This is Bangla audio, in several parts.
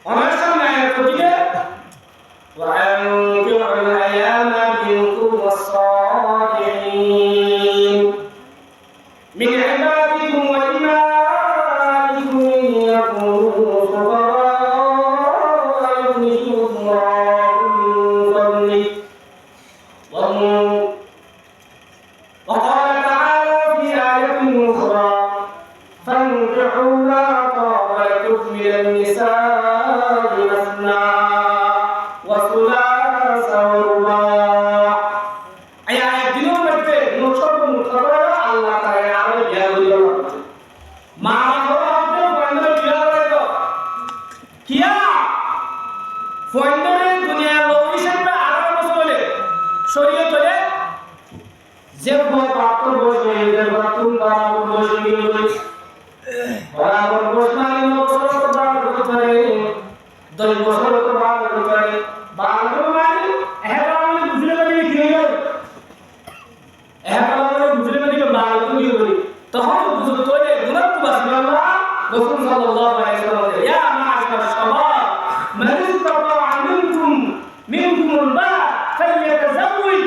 অনেক সময় প্রতিকে وأنكحوا الأيام منكم والصالحين من عبادكم وإمائكم إن يكونوا فقراء يغنيهم الله من فضله وقال تعالى في آية أخرى فانكحوا ما طاب لكم من النساء مثنى وثلاث ورباع أي آية دينهم بيته نصب مخبر الله تعالى على جاهل ما هو أبدا فاندر جاهل كيا فاندر الدنيا لويشن بعرب مسؤولة شريعة تله جب बात बोझे जब तुम बात बोझे बराबर बोझना लोग सब बात करे दल बोझल को बात करे बात माने ehbaram bujle lagi kriya ehbaram bujle lagi baal ko ki boli তখন বুঝো তোলে গুনাহ বাসমাল্লাহ রাসূল সাল্লাল্লাহু আলাইহি ওয়াসাল্লাম ইয়া মা'আশার শাবাব মান ইসতাতা'a minkum al-ba'a falyatazawwaj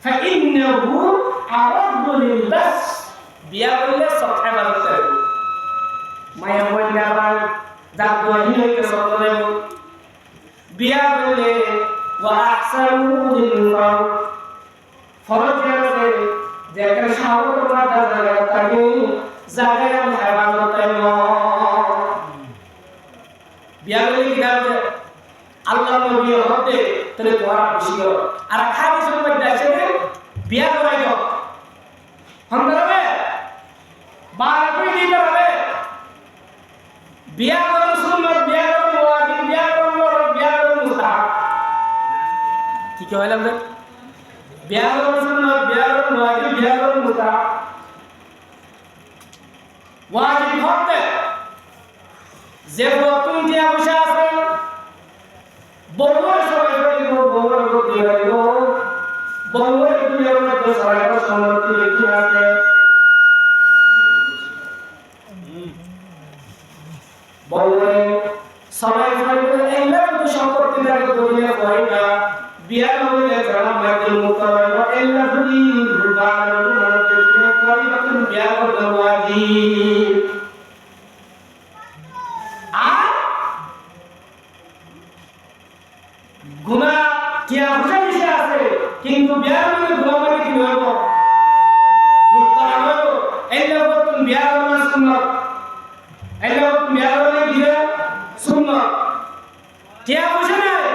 فإنه أعرض للبس বিয়া করলে সবটা ভালো করে মায়া বললে আবার দাঁত দোয়ানি হইতে সব দেব বিয়া করলে ওয়া আহসানু লিল-ফার ফরজ আছে যে একটা শাওয়ার মাথা জায়গা থাকে জায়গায় হেফাজত করব বিয়া করলে কি দাও আল্লাহ নবী হতে তাহলে তোরা বেশি করো আর খালি সময় দেখছে বিয়া করাই দাও হন্দারে বারা কই দিতে হবে বিয়া করো সুন্নাত বিয়া করো ওয়াজিব বিয়া করো ফরজ বিয়া করো মুস্তাহাব কি কি হইলাম রে বিয়া করো সুন্নাত বিয়া করো ওয়াজিব বিয়া করো মুস্তাহাব ওয়াজিব হতে যে রকম দিয়া বসে আছে বউর সবাই বলিব বউর গতি হইব বউর দুনিয়ার মধ্যে সবাই সম্মতি লিখে আছে বউর সবাই বলিব এই লোক সম্পত্তি লাগে দুনিয়া কইনা বিয়া হইলে জানা মাইকেল মুতাওয়ালা এই লাফি দুবার মধ্যে কইবা তুমি বিয়া করতে ওয়াজিব গুনাহ কিয়া বুঝাইছে আছে কিন্তু বিয়ার মধ্যে গুনাহ মানে কি হইব মুস্তাহাব হইব এলা বতুন বিয়ার মানে সুন্নাত এলা বতুন বিয়ার মানে কি সুন্নাত কিয়া বুঝা নাই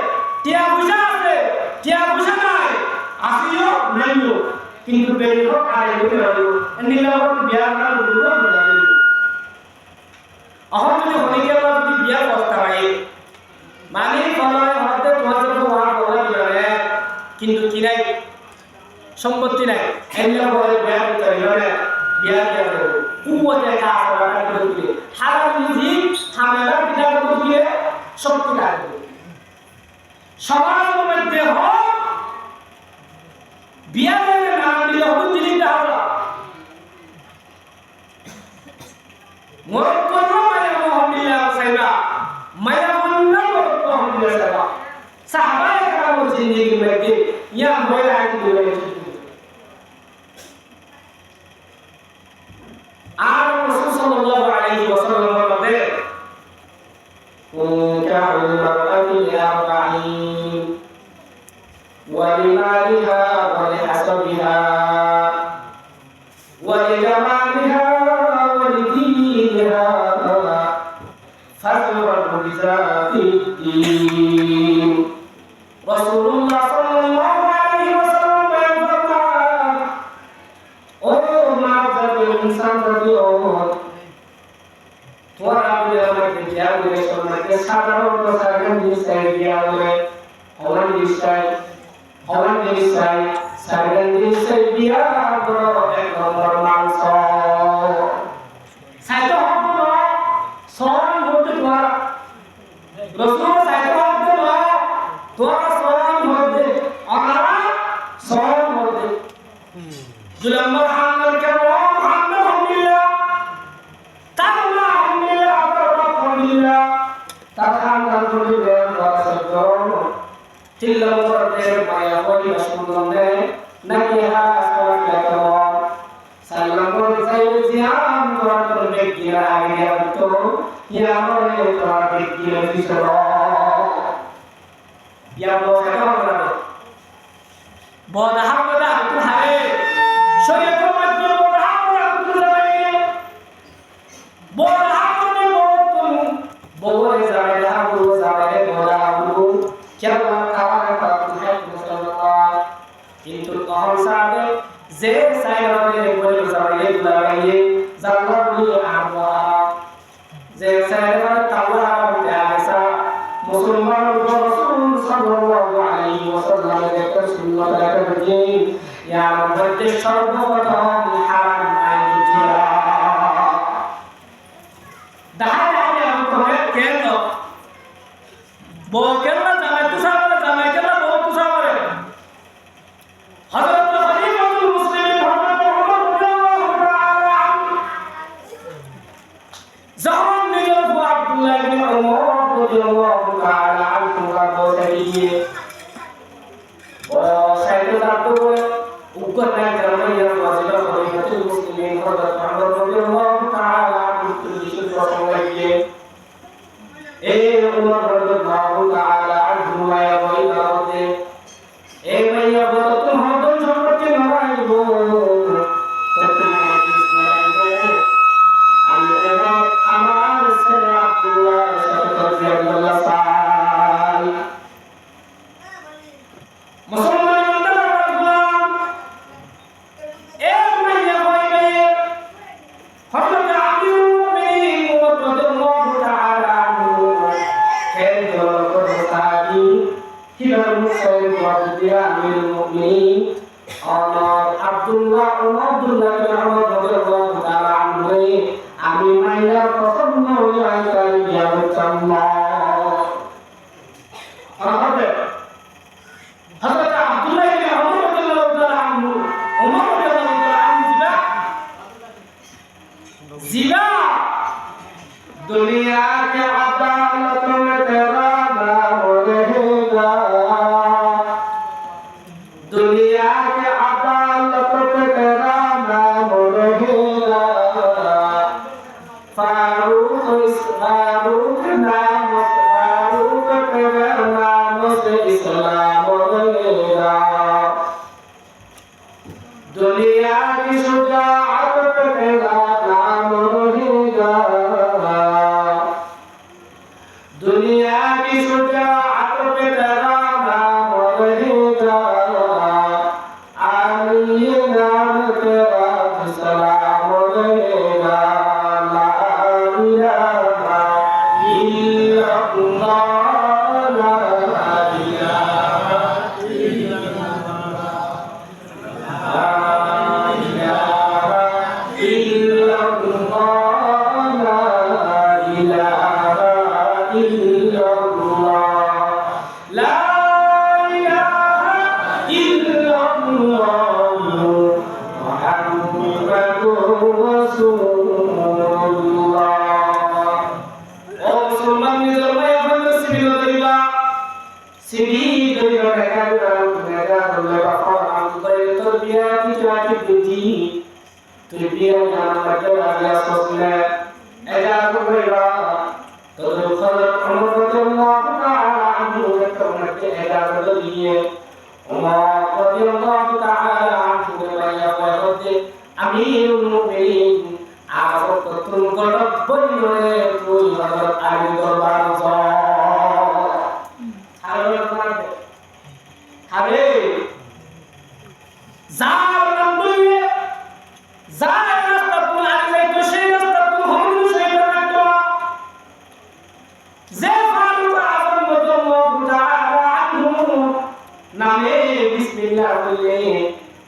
কিয়া বুঝা আছে কিয়া বুঝা নাই আসিও নাইও কিন্তু বেরিও আরে হইব এলা বতুন বিয়ার মানে গুনাহ মানে আহম যদি হয়ে গেল যদি বিয়ার অবস্থা হয় মানে ফলায় হতে তোমার ওয়ার বলা দিলে কিন্তু কি নাই সম্পত্তি নাই এল্লা বলে বিয়া করতে হইলে বিয়া করে কুওয়াতে কাজ করা করতে হারাম নিজি ঝামেলা বিনা করতে শক্তি লাগে সমাজের মধ্যে হোক বিয়া করে নাম দিলে হবে দিলিতে হবে মরদ করলো মানে আলহামদুলিল্লাহ সাইবা মায়া বন্না মরদ তো আলহামদুলিল্লাহ সাইবা সাহাবা کرام জিন্দেগি মধ্যে ইয়া হয়ে আইতে রয়েছে আর রাসূল সাল্লাল্লাহু আলাইহি ওয়াসাল্লাম বলেন কাহুল মারআতি লিআরবাঈন ওয়া লিমালিহা ওয়া লিহাসাবিহা ওয়া লিজামালিহা ওয়া লিদীনিহা ফাজওয়াজু বিযাতিদ্দীন রাসূলুল্লাহ সাল্লাল্লাহু আলাইহি ওয়াসাল্লাম বলেন ও মাযাবুল ইনসান রাদিও তোরা বলে আমাকে খেয়াল করে শোনাকে সাধারণত সাধারণ জিনিস দিয়া বলে হওয়ার বিষয় সাধারণ জিনিস দিয়া বড় এক নম্বর মাংস সাইতো হবো সব করতে তোরা রাসূল সাইতো হবো তোরা সব করতে আমরা সব করতে দুলম্বর হামল কেন হামল আলহামদুলিল্লাহ তাকনা আলহামদুলিল্লাহ আল্লাহ আলহামদুলিল্লাহ তাকনা চিল্লা করতে মায়া কই শুনলে নাকি হাস করে কেমন সালাম করতে জিয়াম করে বেকিরা আগে তো ইয়া মরে তো বেকিরা বিসর ইয়া বসে করে বদা বদা তুহারে শরীয়ত মধ্যে বদা বদা তুহারে বদা করে বদা যাবে যাবে বদা কেমন খাওয়ার কথা মুসলমান কিন্তু তখন সাথে যে সাইরে বলে যাবে লাগাইয়ে জাল্লাবি আমা যে সাইরে তাওয়া বিআসা মুসলমান রাসূল সাল্লাল্লাহু আলাইহি ওয়াসাল্লাম এর সুন্নাত রাখবে ইয়া মধ্যে সর্বপ্রথম হারাম আইন জিয়া দাঁড়া আমি তোমাকে কেন বকেল না জামাই তুষা করে জামাই কেন বউ তুষা করে হযরত খলিফাতুল মুসলিমিন হযরত ওমর রাদিয়াল্লাহু তাআলা যখন নিজের বউ আব্দুল্লাহ ইবনে ওমর রাদিয়াল্লাহু তাআলা আনহু বলে গিয়ে ও সাইকেল চালাতে উগ্র নাই জামাইয়া ওয়াজিব খলিফাতুল মুসলিমিন হযরত ওমর রাদিয়াল্লাহু তাআলা আনহু বিশেষ প্রসঙ্গ লাগিয়ে এই ওমর রাদিয়াল্লাহু তাআলা আনহু মায়া বইলা হতে এই মাইয়া বলো তুমি হদন সম্পর্কে নড়াইবো আমি আমার ছেলে আব্দুল্লাহ রাদিয়াল্লাহু সাল মুসলমান রাদিয়াল্লাহু এই মাইয়া বইবে হযরত আমিরুল মুমিনিন রাদিয়াল্লাহু তাআলা কিভাবে মুসলিম ওয়াজিয়া আমিরুল মুমিনিন আব্দুল্লাহ রাদিয়াল্লাহু তাআলা আনহু আমি মাইয়া পছন্দ হই তাই বিয়া করতাম না হযরত আব্দুল্লাহ ইবনে ওমর রাদিয়াল্লাহু তাআলা আনহু ওমর রাদিয়াল্লাহু তাআলা আনহু জিবা दुनिया के अदालत में तेरा नाम रहेगा दुनिया के अदालत में तेरा नाम रहेगा फारूक नाम फारूक तेरे नाम से इस्लाम रहेगा दुनिया की शुजाअत पे तेरा नाम रहेगा दुनिया की शुजाअत पे तेरा नाम रहेगा आली नाम तेरा सलाम रहेगा ला इलाहा इल्लल्लाह ला इलाहा इल्लल्लाह ला इलाहा इल्लल्लाह ला इलाहा इल्लल्लाह ला इलाहा इल्लल्लाह मुहम्मदुर रासूलुल्लाह ओ मुसलमान নিজের ভাই আপনাদের সিবিল দরিবা সিবিল দরিবা কাকা মেরা দরিবা কোরআন করে তরবিয়া কি চাকি বুঝি তুই বিয়া জানা লাগে আলিয়া সসলে এজা কইরা তদুখল ওমর রাদিয়াল্লাহু তাআলা আনহু তোমাকে এগারো দিয়ে ওমর রাদিয়াল্লাহু তাআলা আনহু মাইয়া বলতে আমিরুল মুমিনিন আর কতন গড় বইলে তুই হযরত আলী দরবার যাও আরে তোমাকে আরে যার নাম বইলে যার রাস্তা কোন আগে তো সেই রাস্তা কোন হল সেই রাস্তা যে ফারুক আযম রাদিয়াল্লাহু তাআলা আনহু নামে বিসমিল্লাহ বলে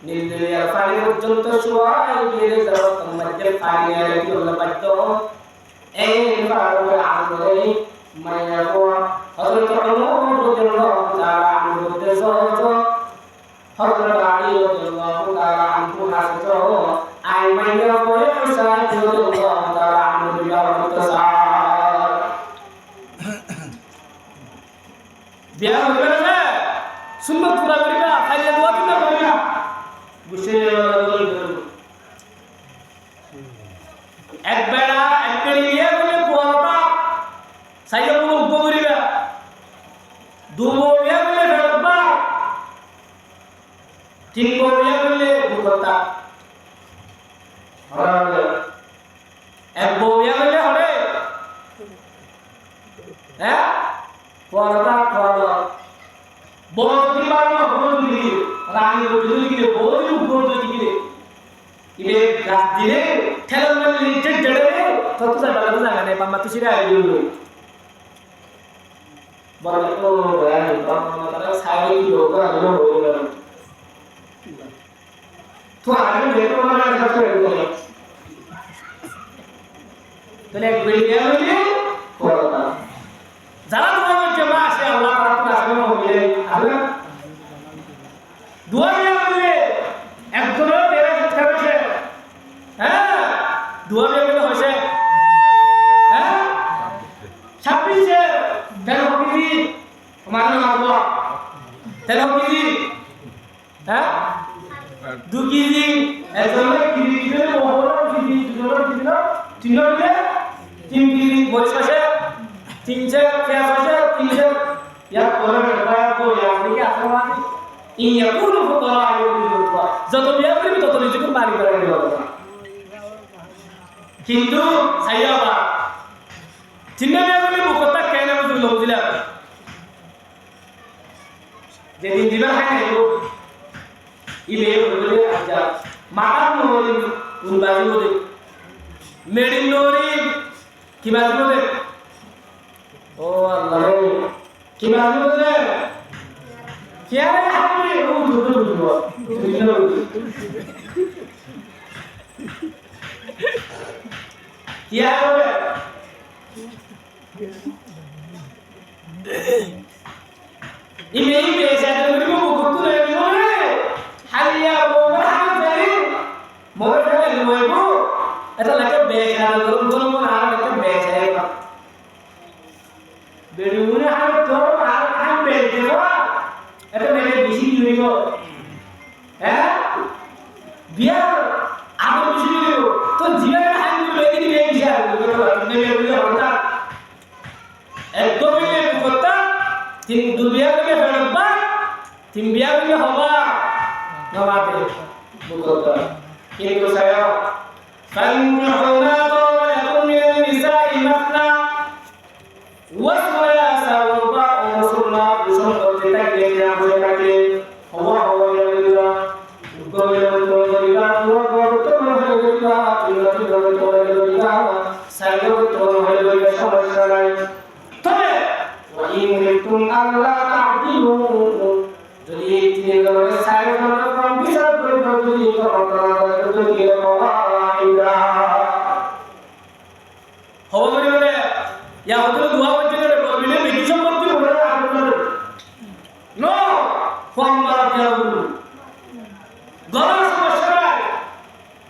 নীলদরিয়ার পানি পর্যন্ত সবাই গিয়ে যাও তোমাদের পানি রাদিয়াল্লাহু পাইতো এই ফারুক আযম মাইয়া গো হযরত ওমর রাদিয়াল্লাহু তাআলা আনহু দেশো হযরত আলী রাদিয়াল্লাহু তাআলা আনহু হাসতো আই মাইয়া বলে হুসাইন রাদিয়াল্লাহু তাআলা আনহু বিবাহ বিয়া হয়ে গেছে সুন্নত পুরা করিবা খাইলে দোয়া কিনা করিবা বুঝে এক বেড়া এক বেড়ি নিয়ে বলে পোয়াটা সাইয়া বলে উপকরিবা দুবো ইয়া বলে ফেরতবা তিন বো ইয়া বলে বুকতা এক বো ইয়া বলে হবে হ্যাঁ পোয়াটা পোয়াটা বড় যদি পারো বড় যদি রানী যদি গিয়ে বড় যদি গিয়ে ইবে গাছ দিলে ঠেলা মারলে যে জড়ে তত জায়গা জায়গা পাম্মা তো সিরা আইলো বড় তো রানী পাম্মা তারা সাইরে কি লোক আলো হয়ে গেল তো আগে দেখো না কাজ করে গেল তাহলে এক বেড়ি দেওয়া হইলে করোনা যারা তোমার জমা আসে আল্লাহ তাআলা আসলে হবে আল্লাহ দোয়া দেওয়া হইলে একজনের তেরে হচ্ছে হ্যাঁ দোয়া দেওয়া হয়েছে হ্যাঁ 26 তেরো কেজি আমার নাম আল্লাহ 13 কেজি হ্যাঁ 2 কেজি একজনের কেজি দিলে বড় কেজি দুজনের কেজি না 3 কেজি বয়স আছে 300 পেঁয়াজ আছে 300 या कोरड का तो या के आसमानी इन यकुन फकरा युरुल्लाह যত বিয়া করবি তত নিজেকে বাড়ি করে নিতে হবে কিন্তু সাইয়াবা চিন্তা বিয়া করলে মুখটা কেন বুঝল বুঝলা যেদিন দিবা খাই নেব ইলে বলে আচ্ছা মাথা নরি উনবাজি বলে মেডিন নরি কি বাজি বলে ও আল্লাহ কি বাজি বলে क्या है हमें वो दूर क्या है इमेल में ऐसा तो मेरे को कुछ तो नहीं बोले हालिया वो हम तेरी मोर में वो वो ऐसा लगे बेच रहा है दोनों को हार लगे बेच रहा है बेडूने हम तो हम बेच देगा এটা মেরে বেশি দিই গো হ্যাঁ বিয়া আগে বেশি দিই তো জীবনে হাই দিই লেগে দিই বেশি আর নেমে বলে হতা একদম মেরে করতা তিন দুবিয়া থেকে ফেরবা তিন বিয়া থেকে হবা নবাতে বুকতা কিন্তু সায়া ফানহুনা তাওয়ালাকুম মিনান নিসাই মাসনা ওয়াসওয়া সাওবা ওয়াসুন্না বিসম্পতি তাকলে হয়ে থাকে হওয়া হওয়া গেলা উদ্গমে গেলা উদ্গম হয়ে গেলা ইল্লাতি গেলা সাইলো হয়ে গেলা সমস্যা নাই তবে ওয়াইনকুম আল্লাহ তা'দিলু যদি তিন গেলে সাইলো কম বিচার করে যদি যদি ওয়াইদা হওয়া বলে ইয়া ওদের দোয়া করতে গেলে বললে বেশি সম্পত্তি হলো আপনাদের নো ফর্মুলা দেওয়া হলো গলার সমস্যা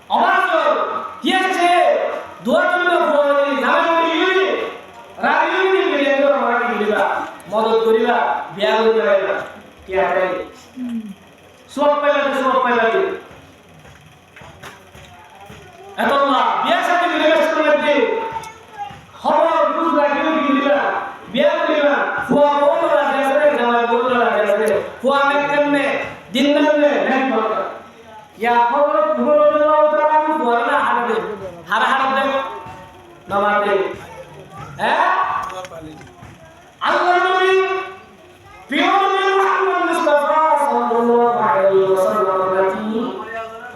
আওয়াজ কি আছে দোয়া করলে বলে জামাই দিবি রাজি দিবি এত আমাকে দিবা মদত করিবা বিয়া করিবা কি আছে সব পাইলা এত না বিয়া সাথে রিলেশন করতে খবর বুঝ লাগে দিবা বিয়া করিবা ফুয়া বড় রাজা জামাই বড় রাজা ফুয়া মেকনে দিনদারে নাই বড় ইয়া খবর আল্লাহ তাআলা দুয়ারা হারাবে হারাবে নামাতে হ্যাঁ আল্লাহ নবী প্রিয় নবী মুহাম্মদ মুস্তাফা সাল্লাল্লাহু আলাইহি ওয়াসাল্লাম নাতি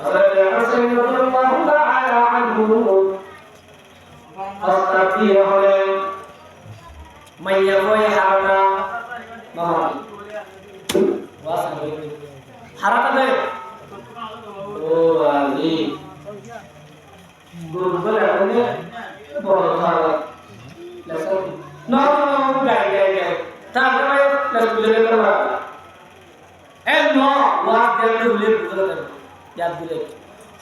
হযরত হুসাইন রাদিয়াল্লাহু তাআলা আনহু আস্তাফি হলে মাইয়া বয় হারাটা নামাজ ওয়াসা হারাটা দে ও আলী গুরুবল আপনি বড় থালা লেসন না গায় তারপরে লেসন করবা এ নো ওয়াজ দেলে বলে বুঝতে याद দিলে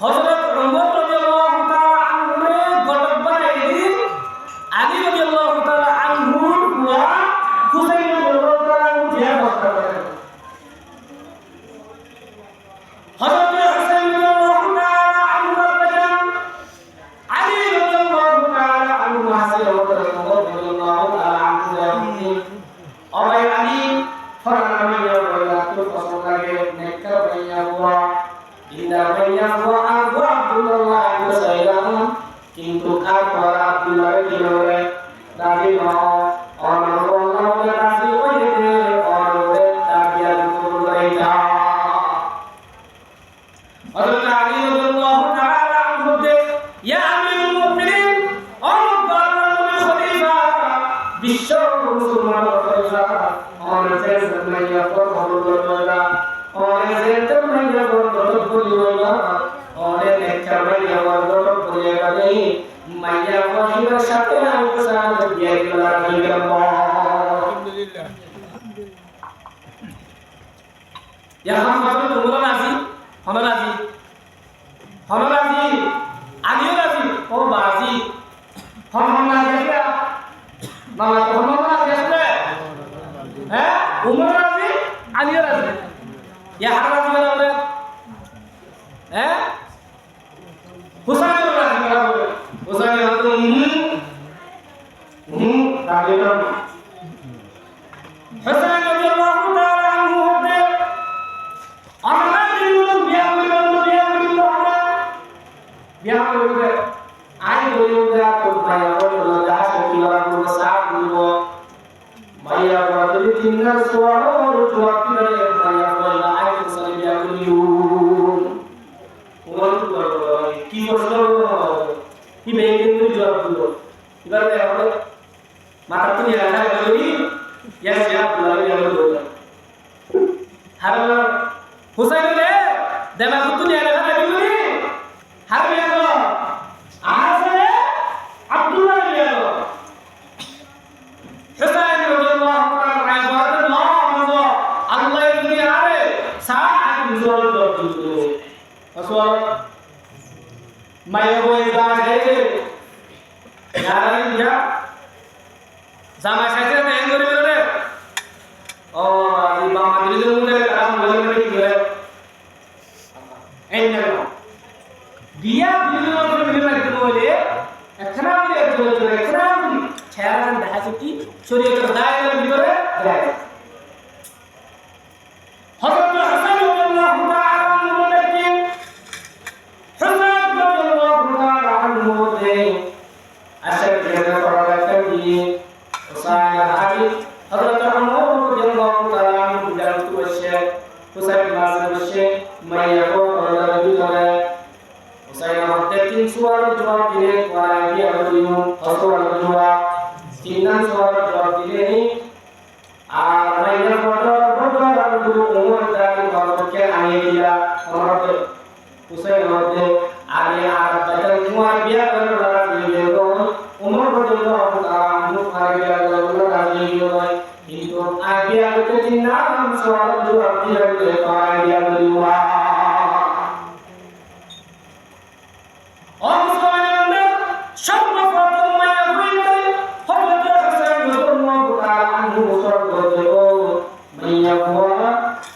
হযরত ওমর রাদিয়াল্লাহু তাআলা আনহু গটক বানাই দিন আলী রাদিয়াল্লাহু তাআলা আনহু ওয়া হুসাইন রাদিয়াল্লাহু তাআলা আনহু জিয়া বসা হাসিল রাদিয়াল্লাহু তাআলা আনহু অবাই আলী ফরমান মাইয়া বলা তো পছন্দ লাগে নেককার মাইয়া হুয়া ইন্না মাইয়া হুয়া আবু আব্দুল্লাহ ইবনে সাইলাম কিন্তু তারপর আব্দুল্লাহ কিভাবে রাজি হও অনর রাজি হইতে অনরে তাবিয়া করে যাও হযরত আলী রাদিয়াল্লাহু তাআলা আনহু তে ইয়া আমিরুল মুমিনিন অনর খলিফা বিশ্ব মুসলমান খলিফা অনরে মাইয়া ফরমানুল্লাহ অনরে মাইয়া ফরমানুল্লাহ অনরে নেককার মাইয়া ফরমানুল্লাহ বলে মাইয়া ওয়াহিদের সাথে আলোচনা দিয়ে গেল আলহামদুলিল্লাহ यहाँ हजरत उमर राजी आगे राजी ओ बाजी हम राजी क्या मामा तो हम राजी है उमर राजी आगे राजी यहाँ राजी वाला है हुसैन राजी वाला हुसैन राजी राजी हुसैन रादियाल्लाहु ताआला अन्हु होते আমরা দিন বিয়া করবে আই বলিওদা তো ভাই বলো দাস কিলা বলো সাপ বলো মাইয়া বলি তিননা সোয়ারো জবাব দিলে মাইয়া বলা আই তো সারি বিয়া করিও ওর কি বলছো কি বেগে জবাব দিলো এবার দেখো মাথা তুমি রাখা বলি ইয়া জবাব বলা হর हुसैन ने देवा कुतु ने लगा नबी ने हर लिया लो आसे अब्दुल्लाह लिया लो हुसैन रदियल्लाहु ताआला अन्हु ला मजो अल्लाह की आरे साथ मुजोर दो असवा माया बोय जा है यार या जामा साथे ने एंगोरी बोले ओ आदि बामा दिल मुंडे काम बोले नहीं है dia video film boleh ekran dia jual ekran cairan dah suci surya terdaya dalam video berada Hazrat Hasan radhiyallahu ta'ala anhu berkata Hasan radhiyallahu ta'ala anhu de asal dia perkata di usaha hari Hazrat Umar radhiyallahu ta'ala anhu dalam tuasya Husain masih Maya ko orang juga Husain waktu tin suara jawab dile orang dia berimu suara jawab tinan suara jawab dile ni Maya ko orang dulu umur dari orang ke ane dia orang Husain waktu ane Arab badan semua dia orang dia umur berdua orang dia orang dia itu agia itu tinan suara jawab dile orang dia berimu और मुसलमान अंदर सर्वप्रथम मैं हुई हजरत हुसैन रदियल्लाहु ताआला अन्हु मुसर करते ओ मैया हुआ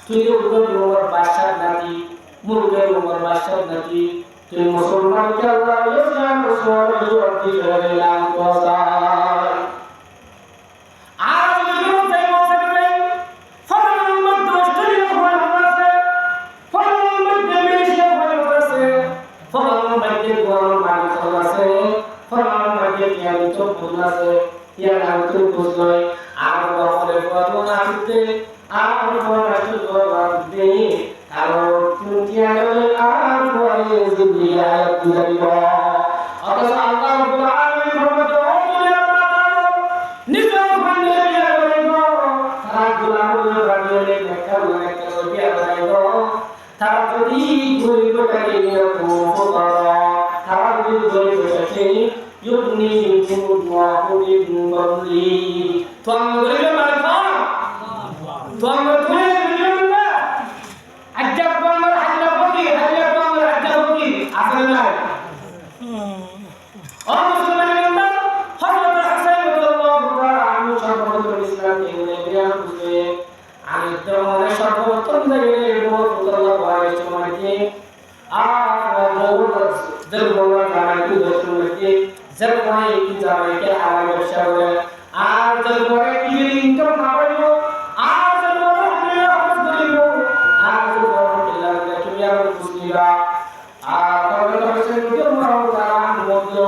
तुझे उधर उमर बादशाह नाती मुर्गे उमर बादशाह नाती तुम मुसलमान के अल्लाह ये जान रसूल जो अति करे नाम को सार आज जो जय मौसम में फरमान मत दोस्ती हो हमसे फरमान मत देमेशिया हो हमसे फरमान मत Orang mati selesai, orang mati yang itu selesai, yang itu selesai. Aku boleh buat nanti, aku boleh buat nanti. Kalau mungkin aku boleh jadi dari bawah. Atas Allah Subhanahu wa taala nikah pandai dia dari bawah. Aku lalu berdiri nekal dia dari bawah. Tapi guru berkata aku boleh. Tahu dari berkata, yukni Allah min fadli. Tuhan berikan manfaat. Tuhan berikan manfaat. Ajab Tuhan hajat bagi, asal lain. Orang Muslim yang benar, Hazrat Hasan radhiyallahu ta'ala anhu syaraful Islam yang beliau Muslim. Anak terhormat syaraful dari Ibu sallallahu alaihi wasallam. Jal bola kana itu dostu lagi জামাই কি জামাইকে হারাম ব্যবসা করে আর জামাই কি ইনকাম না পাইল আর জামাই কি আওয়াজ করিল আর জামাই কি লাগলে তুমি আর বুঝিবা আর তবে হচ্ছে জমাও তারা মতো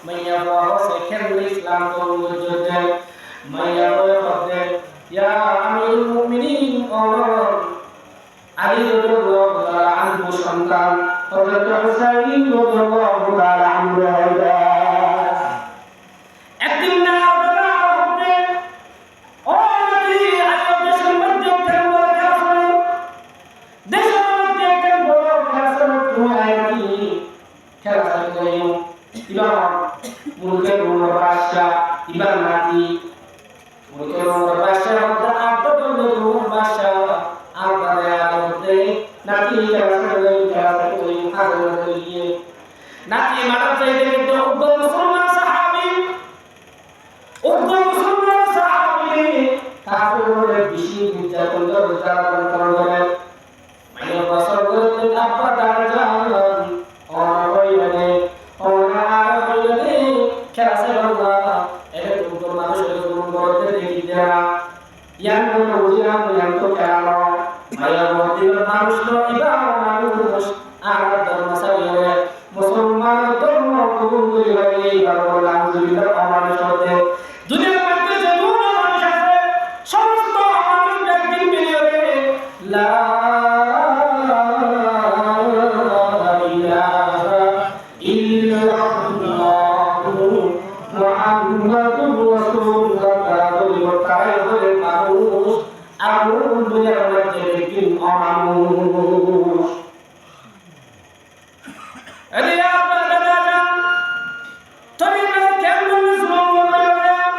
মাইয়া বাবা সেখান ইসলাম তো মুজুদে মাইয়া বাবা ইয়া আমিরুল মুমিনিন ওমর আলী রাদিয়াল্লাহু তাআলা আনহু সন্তান হযরত হুসাইন রাদিয়াল্লাহু তাআলা আনহু একদিন না হতে ও নবী আজ দেশের মধ্যে কেন বড় দেশের মধ্যে কেন বড় ফেসল তোমায় কি খেলা চালিয়ে ইমাম মুলকের বাদশা ইমাম নাতি মুলকের বাদশা হতে আব্দুল বাদশা আল্লাহর আয়াতে নাতি খেলা চালিয়ে আগুন দিয়ে নাতি মারা চাইতে কিন্তু উগ্র মুসলমান সাহাবী তারপরে বেশি নির্যাতন করে মানে বছর করে আব্বা দাঁড়া যান অনবইলে অনাবইলে খেলা চালানো এটা তো মানুষের গুণ করতে দেখি যারা ইয়ান বুঝিলাম ইয়ান তো কেন মায়া মদিনার মানুষ নইবা মানুষ আর ধর্ম সাইয়ে মুসলমান ধর্ম কবুল করে এই বাবা আলহামদুলিল্লাহ আমাদের সাথে দুনিয়ার মধ্যে যে কোন মানুষ আছে সমস্ত মানুষ একদিন মিলে লা ইলাহা ইল্লাল্লাহু মুহাম্মাদুর রাসূলুল্লাহ বলে মানুষ আর দুনিয়ার মধ্যে একদিন অমানুষ আরে আপনারা জানেন তুমি কেমন জুলুম করবেন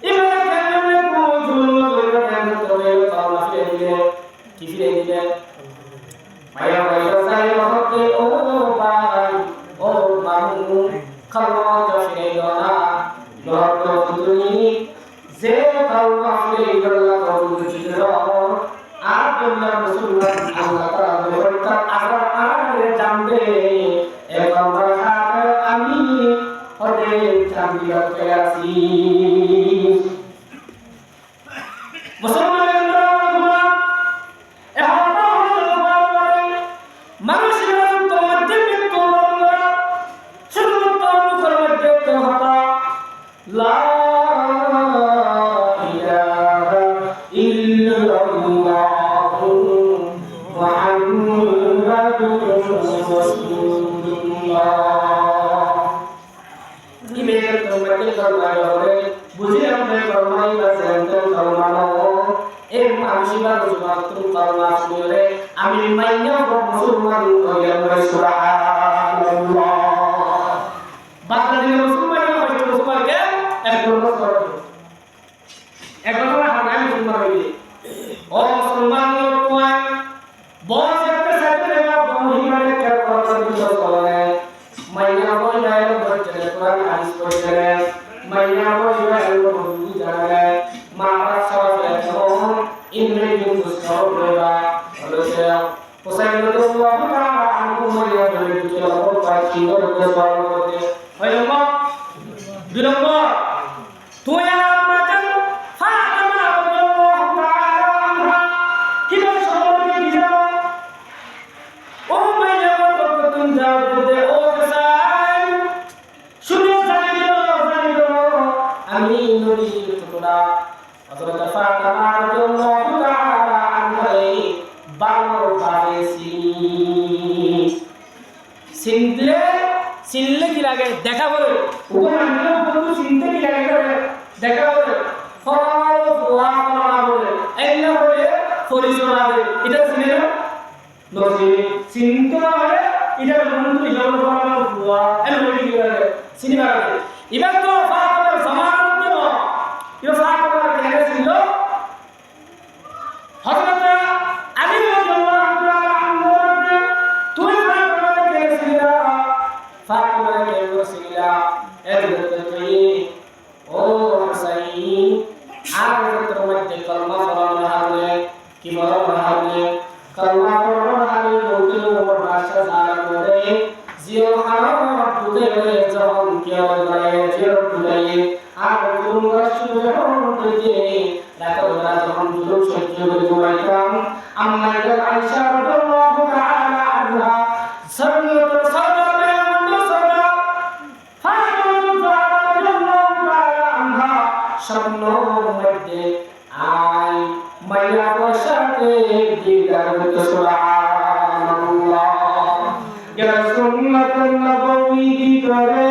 ইমানে কেমন জুলুম করবেন তবে আল্লাহ ফিরে দিলে মায়া মায়া সাই হতে ও ভাই ও মামু খাওয়া ফিরে না লড় তুমি যে খাওয়া ফিরে গেল কবুল ছিল আর তোমরা মুসলমান আল্লাহ তাআলা বলতা আবার আরে জানবে এখন আমি হতে জানিয়ে আছি মুসলমানের মানুষের মধ্যে মৃত্যু শুধুমাত্র মুখের মধ্যে কথা লা ইলাহা ইল্লাল্লাহু মুহাম্মাদুর রাসূলুল্লাহ ইমের তোমাকে করলারে বুঝিলাম যে করমাই বা সেন্টার করমানো এই মানসিকতা শুধুমাত্র করলা শুনে আমি মাইয়া মুসলমান হইলাম সুবহানাল্লাহ বাদদিন মুসলমান হইতে মুসলমানকে একজন হারাম মুসলমান হইবে ও মুসলমান তোমার বস একটা সাথে না বহিমানে কেন করতে দিও চলে মাইয়া বইলা বলতে কোরআন হাদিস পড়তে মাইয়া বইলা বন্ধু জানে মারা সবাই কেমন ইমরে কিন্তু সব রেবা বলেছে হোসেন রাদিয়াল্লাহু তাআলা আনহু মাইয়া বলে দিল ও ভাই কি করতে পারো করতে হইল দুই নম্বর তুই আর মাজান ফাতেমা রাদিয়াল্লাহু তাআলা আনহা কি বলে সম্পর্কে কি জানো ও মাইয়া বলে তুমি যাও বলতে ও হোসেন শুনো জানিও আমি নবীর টুকরা হযরত ফাতেমা রাদিয়াল্লাহু তাআলা আনহা বারো বারেছি চিনলে কি লাগে দেখা বলে বন্ধু চিনতে কি লাগে দেখা বলে বলে এগুলো বলে পরিচয় হবে এটা চিনে না চিনতে হবে এটা বন্ধু হিসাবে চিনিবা এবার তো ফাতেমার জামানার তো এটা ফাতেমার দেখা ছিল হযরত আলী রাদিয়াল্লাহু তাআলা আনহু তুমি ফাতেমার দেখা ছিল ফাতেমার দেখা ছিল এদিকে তুই ও হুসাইন আর তোমার যে কলমা পড়ানো হবে কি বড় হবে কলমা পড়ানো হবে বলতে ওর ভাষা জানা করে জিও হারাম দুধে করে যখন কেউ গায়ে জোর বুঝাইয়ে আর তোমরা শুধু হতে রাতের বেলা যখন জোর সহ্য করে ঘুমাইতাম আম্মা জান আয়েশা রাদিয়াল্লাহু তাআলা আনহা সর্বত সর্ববে মুসরা ফাতিমা রাদিয়াল্লাহু তাআলা আনহা স্বপ্নের মধ্যে আই মাইয়া বসাতে দিদার হতে সুবহানাল্লাহ ইয়া সুন্নাতুন নববী কি করে